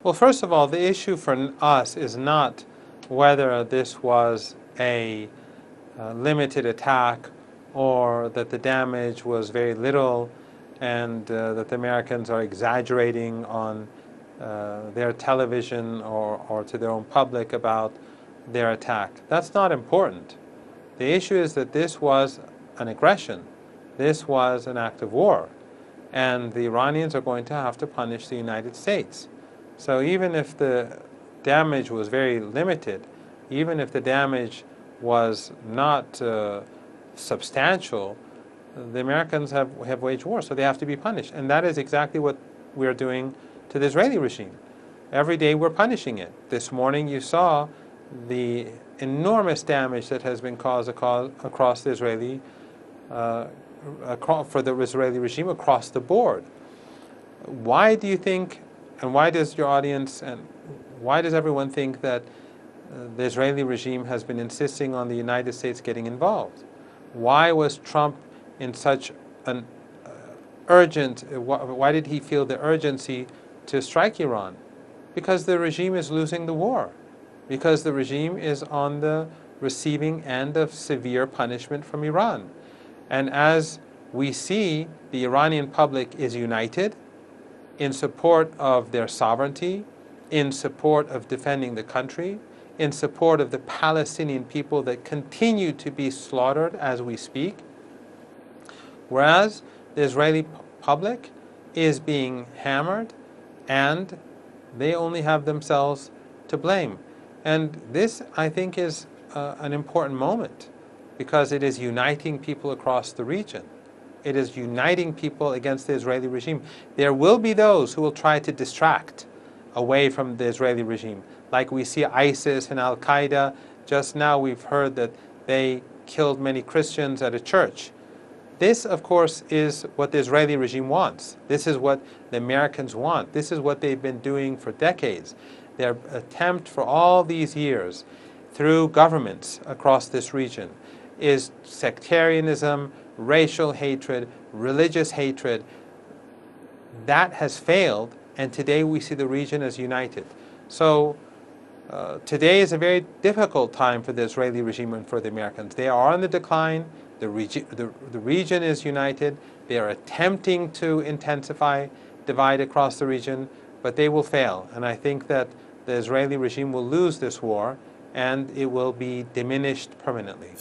Well, first of all, the issue for us is not whether this was a limited attack or that the damage was very little and that the Americans are exaggerating on their television or to their own public about their attack. That's not important. The issue is that this was an aggression. This was an act of war. And the Iranians are going to have to punish the United States. So even if the damage was very limited, even if the damage was not substantial, the Americans have waged war, so they have to be punished. And that is exactly what we're doing to the Israeli regime. Every day we're punishing it. This morning you saw the enormous damage that has been caused across the Israeli, for the Israeli regime across the board. Why do you think, and why does your audience, and why does everyone think that the Israeli regime has been insisting on the United States getting involved? Why was Trump in such an why did he feel the urgency to strike Iran? Because the regime is losing the war. Because the regime is on the receiving end of severe punishment from Iran. And as we see, the Iranian public is united in support of their sovereignty, in support of defending the country, in support of the Palestinian people that continue to be slaughtered as we speak, whereas the Israeli public is being hammered and they only have themselves to blame. And this, I think, is an important moment because it is uniting people across the region. It is uniting people against the Israeli regime. There will be those who will try to distract away from the Israeli regime, like we see ISIS and Al-Qaeda. Just now we've heard that they killed many Christians at a church. This, of course, is what the Israeli regime wants. This is what the Americans want. This is what they've been doing for decades. Their attempt for all these years through governments across this region is sectarianism, racial hatred, religious hatred. That has failed, and today we see the region as united. So today is a very difficult time for the Israeli regime and for the Americans. They are on the decline. The region is united. They are attempting to intensify divide across the region, but they will fail. And I think that the Israeli regime will lose this war, and it will be diminished permanently.